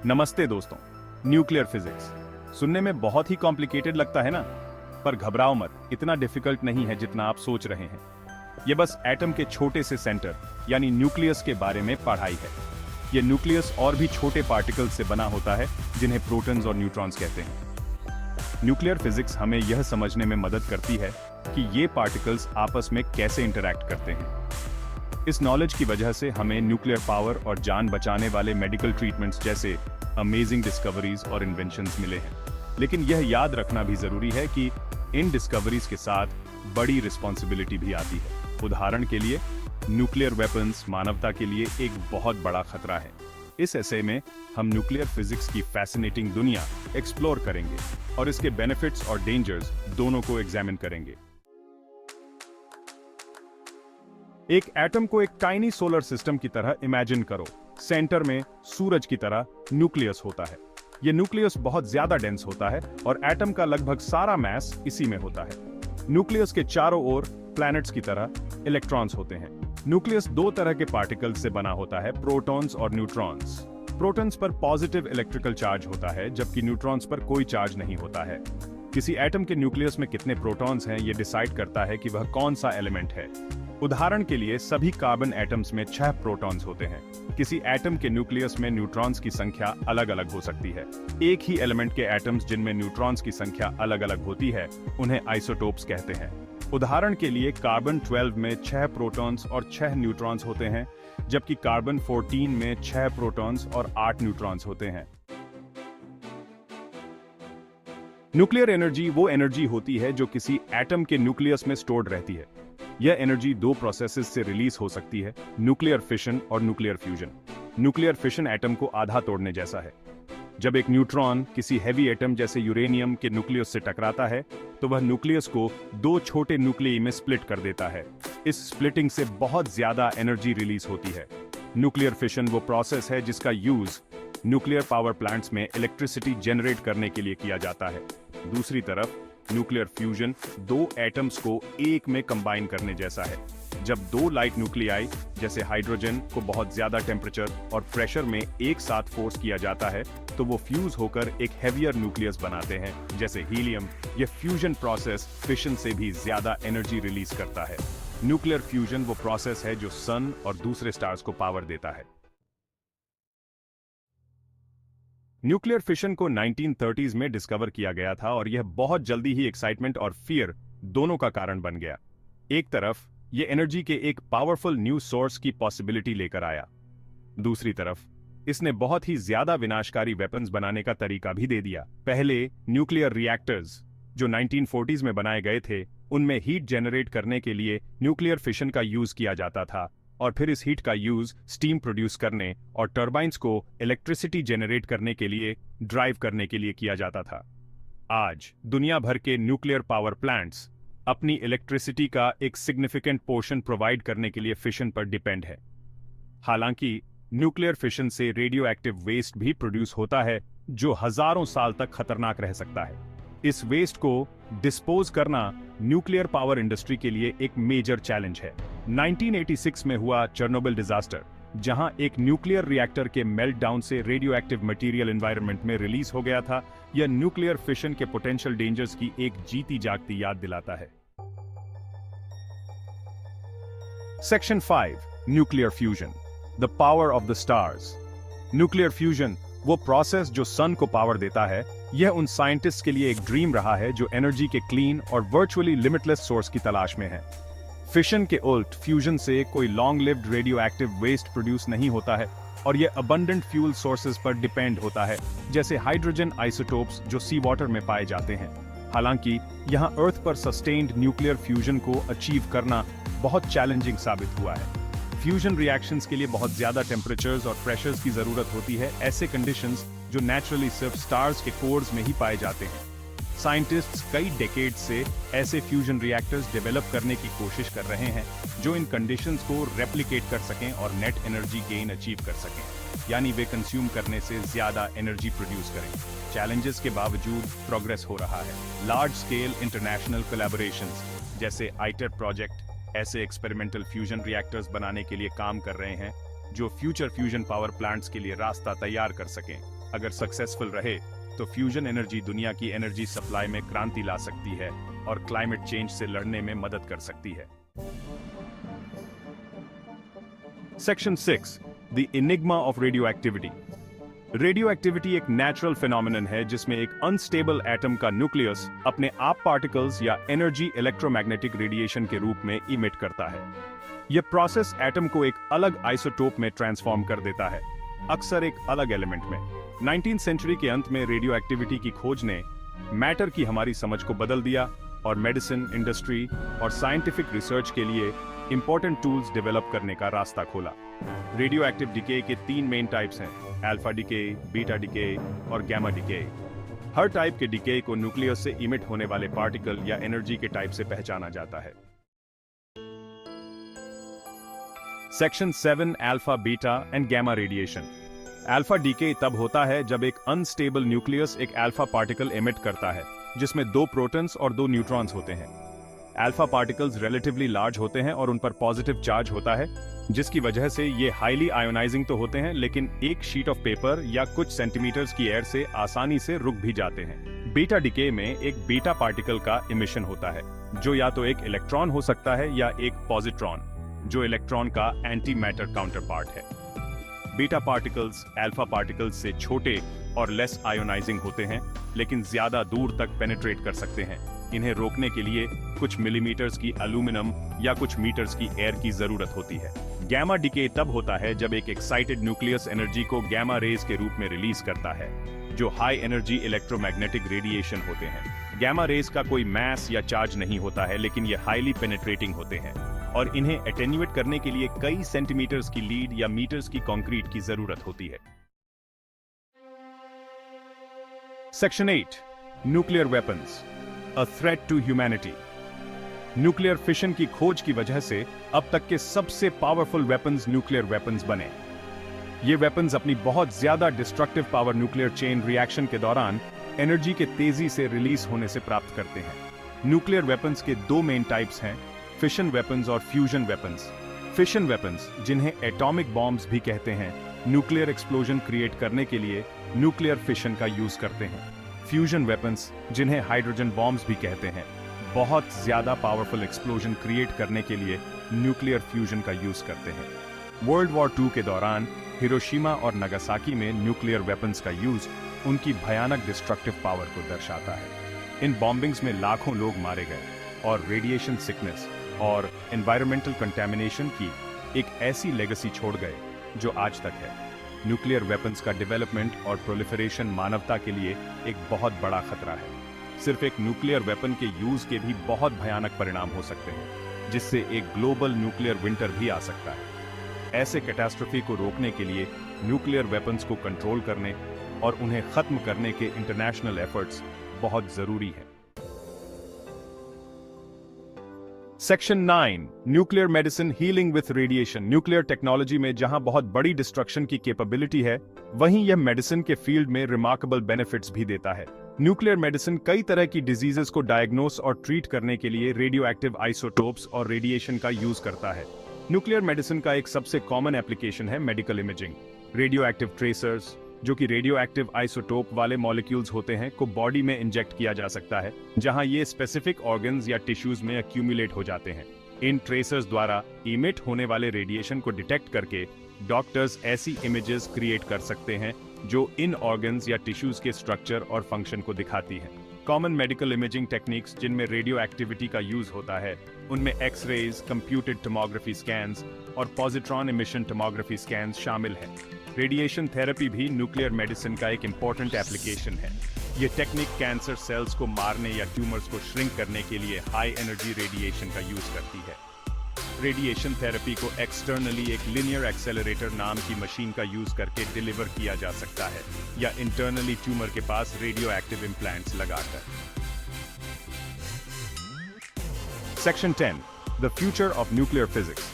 नमस्ते दोस्तों। Nuclear physics सुनने में बहुत ही कॉम्प्लिकेटेड लगता है ना, पर घबराओ मत, इतना डिफिकल्ट नहीं है जितना आप सोच रहे हैं। ये बस एटम के छोटे से सेंटर यानी न्यूक्लियस के बारे में पढ़ाई है। ये न्यूक्लियस और भी छोटे पार्टिकल्स से बना होता है जिन्हें प्रोटॉन्स और न्यूट्रॉन्स कहते हैं। न्यूक्लियर फिजिक्स हमें यह समझने में मदद करती है कि ये पार्टिकल्स आपस में कैसे इंटरैक्ट करते हैं। इस नॉलेज की वजह से हमें न्यूक्लियर पावर और जान बचाने वाले मेडिकल ट्रीटमेंट्स जैसे अमेजिंग डिस्कवरीज और इन्वेंशंस मिले हैं। लेकिन यह याद रखना भी जरूरी है कि इन डिस्कवरीज के साथ बड़ी रिस्पॉन्सिबिलिटी भी आती है। उदाहरण के लिए न्यूक्लियर वेपन्स मानवता के लिए एक बहुत बड़ा खतरा है। इस एसे में हम न्यूक्लियर फिजिक्स की फैसिनेटिंग दुनिया एक्सप्लोर करेंगे और इसके बेनिफिट्स और डेंजर्स दोनों को एग्जामिन करेंगे। एक एटम को एक टाइनी सोलर सिस्टम की तरह इमेजिन करो। सेंटर में सूरज की तरह न्यूक्लियस होता है। यह न्यूक्लियस बहुत ज्यादा डेंस होता है और एटम का लगभग सारा मास इसी में होता है। न्यूक्लियस के चारों ओर प्लैनेट्स की तरह इलेक्ट्रॉन्स होते हैं। न्यूक्लियस दो तरह के पार्टिकल्स से बना होता है, प्रोटॉन्स और न्यूट्रॉन्स। प्रोटॉन्स पर पॉजिटिव इलेक्ट्रिकल चार्ज होता है जबकि न्यूट्रॉन्स पर कोई चार्ज नहीं होता है। किसी एटम के न्यूक्लियस में कितने प्रोटॉन्स हैं, यह डिसाइड करता है कि वह कौन सा एलिमेंट है। उदाहरण के लिए सभी कार्बन एटम्स में 6 प्रोटॉन्स होते हैं। किसी एटम के न्यूक्लियस में न्यूट्रॉन्स की संख्या अलग अलग हो सकती है। एक ही एलिमेंट के एटम्स जिनमें न्यूट्रॉन्स की संख्या अलग अलग होती है उन्हें आइसोटोप्स कहते हैं। उदाहरण के लिए कार्बन 12 में 6 प्रोटॉन्स और 6 न्यूट्रॉन्स होते हैं, जबकि कार्बन 14 में 6 प्रोटॉन्स और 8 न्यूट्रॉन्स होते हैं। न्यूक्लियर एनर्जी वो एनर्जी होती है जो किसी एटम के न्यूक्लियस में स्टोर्ड रहती है। यह एनर्जी दो प्रोसेसेस से रिलीज हो सकती है, न्यूक्लियर फिशन और nuclear fusion. Nuclear fission atom को आधा तोड़ने जैसा है। जब एक न्यूट्रॉन किसी हैवी एटम जैसे यूरेनियम के न्यूक्लियस से टकराता है तो वह न्यूक्लियस को दो छोटे न्यूक्लियई में स्प्लिट कर देता है। इस स्प्लिटिंग से बहुत ज्यादा एनर्जी रिलीज होती है। न्यूक्लियर फिशन वो प्रोसेस है जिसका यूज न्यूक्लियर पावर प्लांट्स में इलेक्ट्रिसिटी जनरेट करने के लिए किया जाता है। दूसरी तरफ न्यूक्लियर फ्यूजन दो एटम्स को एक में कंबाइन करने जैसा है। जब दो लाइट न्यूक्लियाई जैसे हाइड्रोजन को बहुत ज्यादा टेम्परेचर और प्रेशर में एक साथ फोर्स किया जाता है तो वो फ्यूज होकर एक हेवियर न्यूक्लियस बनाते हैं जैसे हीलियम। यह फ्यूजन प्रोसेस फिशन से भी ज्यादा एनर्जी रिलीज करता है। न्यूक्लियर फ्यूजन वो प्रोसेस है जो सन और दूसरे स्टार्स को पावर देता है। न्यूक्लियर फिशन को 1930s में डिस्कवर किया गया था और यह बहुत जल्दी ही एक्साइटमेंट और फियर दोनों का कारण बन गया। एक तरफ यह एनर्जी के एक पावरफुल न्यू सोर्स की पॉसिबिलिटी लेकर आया, दूसरी तरफ इसने बहुत ही ज्यादा विनाशकारी वेपन्स बनाने का तरीका भी दे दिया। पहले न्यूक्लियर रिएक्टर्स जो 1940s में बनाए गए थे उनमें हीट जनरेट करने के लिए न्यूक्लियर फिशन का यूज किया जाता था और फिर इस हीट का यूज स्टीम प्रोड्यूस करने और टर्बाइंस को इलेक्ट्रिसिटी जनरेट करने के लिए ड्राइव करने के लिए किया जाता था। आज दुनिया भर के न्यूक्लियर पावर प्लांट्स अपनी इलेक्ट्रिसिटी का एक सिग्निफिकेंट पोर्शन प्रोवाइड करने के लिए फिशन पर डिपेंड है। हालांकि न्यूक्लियर फिशन से रेडियो एक्टिव वेस्ट भी प्रोड्यूस होता है जो हजारों साल तक खतरनाक रह सकता है। इस वेस्ट को डिस्पोज करना न्यूक्लियर पावर इंडस्ट्री के लिए एक मेजर चैलेंज है। 1986 में हुआ चेर्नोबिल डिजास्टर, जहां एक न्यूक्लियर रिएक्टर के मेल्टडाउन से रेडियो एक्टिव मटेरियल एनवायरनमेंट में रिलीज हो गया था। यह न्यूक्लियर फिशन के पोटेंशियल डेंजर्स की एक जीती जागती याद दिलाता है। Section 5 nuclear fusion, the power of the stars. Nuclear fusion वो प्रोसेस जो सन को पावर देता है। यह उन साइंटिस्ट के लिए एक ड्रीम रहा है जो एनर्जी के क्लीन और वर्चुअली लिमिटलेस सोर्स की तलाश में है। फिशन के उल्ट फ्यूजन से कोई long lived radio active waste produce नहीं होता है और यह अबंडेंट फ्यूल सोर्सेज पर डिपेंड होता है जैसे हाइड्रोजन आइसोटोप्स जो सी वाटर में पाए जाते हैं। हालांकि यहां अर्थ पर सस्टेन्ड न्यूक्लियर फ्यूजन को अचीव करना बहुत चैलेंजिंग साबित हुआ है। फ्यूजन रिएक्शंस के लिए बहुत ज्यादा टेम्परेचर्स और प्रेशर्स की जरूरत होती है, ऐसे कंडीशंस जो नेचुरली सिर्फ स्टार्स के कोर्स में ही पाए जाते हैं। साइंटिस्ट्स कई डेकेड्स से ऐसे फ्यूजन रिएक्टर्स डेवलप करने की कोशिश कर रहे हैं जो इन कंडीशंस को रेप्लिकेट कर सकें और नेट एनर्जी गेन अचीव कर सकें, यानी वे कंज्यूम करने से ज्यादा एनर्जी प्रोड्यूस करें। चैलेंजेस के बावजूद प्रोग्रेस हो रहा है। लार्ज स्केल इंटरनेशनल कोलैबोरेशंस जैसे आईटर प्रोजेक्ट ऐसे एक्सपेरिमेंटल फ्यूजन रिएक्टर्स बनाने के लिए काम कर रहे हैं जो फ्यूचर फ्यूजन पावर प्लांट्स के लिए रास्ता तैयार कर सकें। अगर सक्सेसफुल रहे तो फ्यूजन एनर्जी दुनिया की एनर्जी सप्लाई में क्रांति ला सकती है और क्लाइमेट चेंज से लड़ने में मदद कर सकती है। Section 6, the Enigma of radio activity. Radio activity एक नेचुरल फिनोमिनन है जिसमें एक अनस्टेबल एटम का न्यूक्लियस अपने आप पार्टिकल्स या एनर्जी इलेक्ट्रोमैग्नेटिक रेडिएशन के रूप में इमिट करता है। यह प्रोसेस एटम को एक अलग आइसोटोप में ट्रांसफॉर्म कर देता है, अक्सर एक अलग एलिमेंट में। 19वीं सेंचुरी के अंत में रेडियो एक्टिविटी की खोज ने मैटर की हमारी समझ को बदल दिया और मेडिसिन, इंडस्ट्री और साइंटिफिक रिसर्च के लिए इंपॉर्टेंट टूल्स डेवलप करने का रास्ता खोला। रेडियो एक्टिव डिके के 3 मेन टाइप्स हैं, अल्फा डिके, बीटा डिके और गैमा डिके। हर टाइप के डिके को न्यूक्लियस से इमिट होने वाले पार्टिकल या एनर्जी के टाइप से पहचाना जाता है। Section 7, alpha, beta and gamma radiation. Alpha decay तब होता है जब एक अनस्टेबल न्यूक्लियस एक अल्फा पार्टिकल एमिट करता है जिसमें 2 प्रोटॉन्स और 2 न्यूट्रॉन्स होते हैं। अल्फा पार्टिकल्स रिलेटिवली लार्ज होते हैं और उन पर पॉजिटिव चार्ज होता है, जिसकी वजह से ये हाईली आयोनाइजिंग तो होते हैं लेकिन एक शीट ऑफ पेपर या कुछ सेंटीमीटर्स की एयर से आसानी से रुक भी जाते हैं। बीटा डिके में एक बीटा पार्टिकल का इमिशन होता है जो या तो एक इलेक्ट्रॉन हो सकता है या एक पॉजिट्रॉन जो इलेक्ट्रॉन का एंटी मैटर काउंटरपार्ट है। बीटा पार्टिकल्स अल्फा पार्टिकल्स से छोटे और लेस आयोनाइजिंग होते हैं लेकिन ज्यादा दूर तक पेनिट्रेट कर सकते हैं। इन्हें रोकने के लिए कुछ मिलीमीटर्स की एल्यूमिनियम या कुछ मीटर्स की एयर की जरूरत होती है। गैमा डिके तब होता है जब एक एक्साइटेड न्यूक्लियस एनर्जी को गैमा रेज के रूप में रिलीज करता है जो हाई एनर्जी इलेक्ट्रोमैग्नेटिक रेडिएशन होते हैं। गैमा रेज का कोई मास या चार्ज नहीं होता है लेकिन ये हाईली पेनिट्रेटिंग होते हैं और इन्हें एटेन्यूएट करने के लिए कई सेंटीमीटर्स की लीड या मीटर्स की कंक्रीट की जरूरत होती है। Section 8, nuclear weapons, a threat to humanity. Nuclear fission की खोज की वजह से अब तक के सबसे पावरफुल वेपन्स न्यूक्लियर वेपन्स बने। ये वेपन्स अपनी बहुत ज्यादा destructive power nuclear chain reaction के दौरान एनर्जी के तेजी से रिलीज होने से प्राप्त करते हैं। न्यूक्लियर वेपन्स के 2 मेन टाइप्स हैं, फिशन वेपन्स और फ्यूजन वेपन्स। फिशन वेपन्स, जिन्हें एटॉमिक बॉम्ब्स भी कहते हैं, न्यूक्लियर एक्सप्लोजन क्रिएट करने के लिए न्यूक्लियर फिशन का यूज करते हैं। फ्यूजन वेपन्स, जिन्हें हाइड्रोजन बॉम्ब्स भी कहते हैं, बहुत ज्यादा पावरफुल एक्सप्लोजन क्रिएट करने के लिए न्यूक्लियर फ्यूजन का यूज करते हैं। वर्ल्ड वॉर 2 के दौरान हिरोशिमा और नागासाकी में न्यूक्लियर वेपन्स का यूज उनकी भयानक डिस्ट्रक्टिव पावर को दर्शाता है। इन बॉम्बिंग्स में लाखों लोग मारे गए और रेडिएशन सिकनेस और एनवायरमेंटल कंटेमिनेशन की एक ऐसी लेगेसी छोड़ गए जो आज तक है। न्यूक्लियर वेपन्स का डेवलपमेंट और प्रोलिफरेशन मानवता के लिए एक बहुत बड़ा खतरा है। सिर्फ एक न्यूक्लियर वेपन के यूज के भी बहुत भयानक परिणाम हो सकते हैं, जिससे एक ग्लोबल न्यूक्लियर विंटर भी आ सकता है। ऐसे कैटास्ट्रोफी को रोकने के लिए न्यूक्लियर वेपन्स को कंट्रोल करने और उन्हें खत्म करने के इंटरनेशनल एफर्ट्स बहुत जरूरी हैं। Section 9, nuclear medicine healing with radiation. Nuclear technology में जहां बहुत बड़ी डिस्ट्रक्शन की कैपेबिलिटी है, वहीं यह मेडिसिन के फील्ड में रिमार्केबल बेनिफिट्स भी देता है। न्यूक्लियर मेडिसिन कई तरह की डिजीजेस को डायग्नोस और ट्रीट करने के लिए रेडियो एक्टिव आइसोटोप्स और रेडिएशन का यूज करता है। न्यूक्लियर मेडिसिन का एक सबसे कॉमन एप्लीकेशन है medical imaging. Radio active tracers, जो कि रेडियो एक्टिव आइसोटोप वाले मॉलिक्यूल्स होते हैं, को बॉडी में इंजेक्ट किया जा सकता है, जहां ये स्पेसिफिक ऑर्गन्स या टिश्यूज में एक्यूमुलेट हो जाते हैं। इन ट्रेसर्स द्वारा इमिट होने वाले रेडिएशन को डिटेक्ट करके डॉक्टर्स ऐसी इमेजेस क्रिएट कर सकते हैं जो इन ऑर्गन्स या टिश्यूज के स्ट्रक्चर और फंक्शन को दिखाती हैं। कॉमन मेडिकल इमेजिंग टेक्निक्स जिनमें रेडियो एक्टिविटी का यूज होता है, उनमें एक्सरेज, कंप्यूटेड टोमोग्राफी स्कैन्स और पॉजिट्रॉन इमिशन टोमोग्राफी स्कैन्स शामिल हैं। रेडिएशन थेरेपी भी न्यूक्लियर मेडिसिन का एक इम्पोर्टेंट एप्लीकेशन है। ये टेक्निक कैंसर सेल्स को मारने या ट्यूमर्स को श्रिंक करने के लिए हाई एनर्जी रेडिएशन का यूज करती है। रेडिएशन थेरेपी को एक्सटर्नली एक लिनियर एक्सेलरेटर नाम की मशीन का यूज करके डिलीवर किया जा सकता है, या इंटरनली ट्यूमर के पास रेडियो एक्टिव इम्प्लांट्स लगाकर। Section 10, the future of nuclear physics.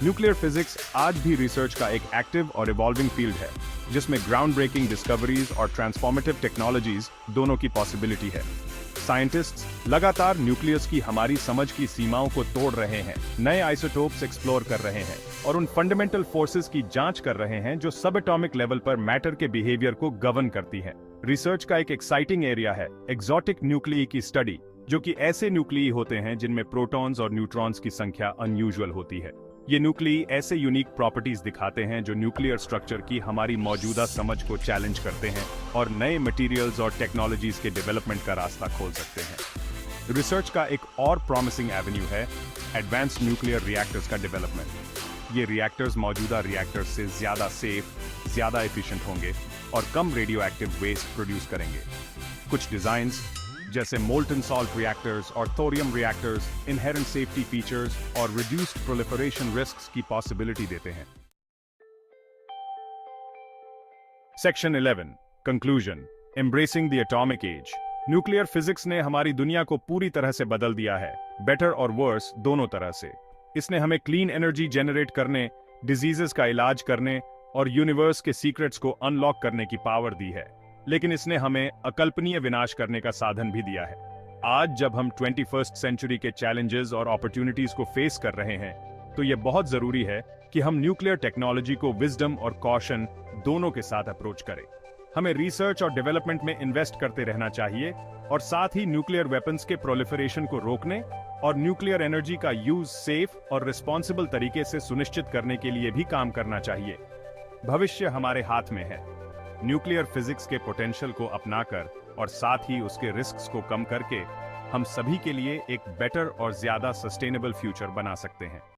Nuclear physics आज भी रिसर्च का एक एक्टिव और इवॉल्विंग फील्ड है, जिसमें ग्राउंड ब्रेकिंग डिस्कवरीज और ट्रांसफॉर्मेटिव टेक्नोलॉजीज दोनों की पॉसिबिलिटी है। साइंटिस्ट्स लगातार न्यूक्लियस की हमारी समझ की सीमाओं को तोड़ रहे हैं, नए आइसोटोप्स एक्सप्लोर कर रहे हैं और उन फंडामेंटल फोर्सेस की जांच कर रहे हैं जो सब एटॉमिक लेवल पर मैटर के बिहेवियर को गवर्न करती हैं। रिसर्च का एक एक्साइटिंग एरिया है एक्सोटिक न्यूक्लिई की स्टडी, जो कि ऐसे न्यूक्लिई होते हैं जिनमें प्रोटॉन्स और न्यूट्रॉन्स की संख्या अनयूजुअल होती है। ये न्यूक्लिई ऐसे यूनिक प्रॉपर्टीज दिखाते हैं जो न्यूक्लियर स्ट्रक्चर की हमारी मौजूदा समझ को चैलेंज करते हैं और नए मटेरियल्स और टेक्नोलॉजीज के डेवलपमेंट का रास्ता खोल सकते हैं। रिसर्च का एक और प्रॉमिसिंग एवेन्यू है एडवांस्ड न्यूक्लियर रिएक्टर्स का डेवलपमेंट। ये रिएक्टर्स मौजूदा रिएक्टर्स से ज्यादा सेफ, ज्यादा एफिशिएंट होंगे और कम रेडियो एक्टिव वेस्ट प्रोड्यूस करेंगे। कुछ डिजाइन्स जैसे मोल्टन सॉल्ट रिएक्टर्स और thorium reactors inherent safety features और रिड्यूस्ड प्रोलिफरेशन रिस्क्स की पॉसिबिलिटी देते हैं। Section 11 conclusion, embracing the atomic age. Nuclear physics ने हमारी दुनिया को पूरी तरह से बदल दिया है, बेटर और वर्स दोनों तरह से। इसने हमें क्लीन एनर्जी जनरेट करने, डिजीजेस का इलाज करने और यूनिवर्स के सीक्रेट्स को अनलॉक करने की पावर दी है, लेकिन इसने हमें अकल्पनीय विनाश करने का साधन भी दिया है। आज जब हम 21st सेंचुरी के चैलेंजेस और अपॉर्चुनिटीज को फेस कर रहे हैं, तो यह बहुत जरूरी है कि हम न्यूक्लियर टेक्नोलॉजी को विजडम और कॉशन दोनों के साथ अप्रोच करें। हमें रिसर्च और डेवलपमेंट में इन्वेस्ट करते रहना चाहिए और साथ ही न्यूक्लियर वेपन्स के प्रोलिफरेशन को रोकने और न्यूक्लियर एनर्जी का यूज सेफ और रिस्पॉन्सिबल तरीके से सुनिश्चित करने के लिए भी काम करना चाहिए। भविष्य हमारे हाथ में है। न्यूक्लियर फिजिक्स के पोटेंशियल को अपनाकर और साथ ही उसके रिस्क्स को कम करके हम सभी के लिए एक बेटर और ज्यादा सस्टेनेबल फ्यूचर बना सकते हैं।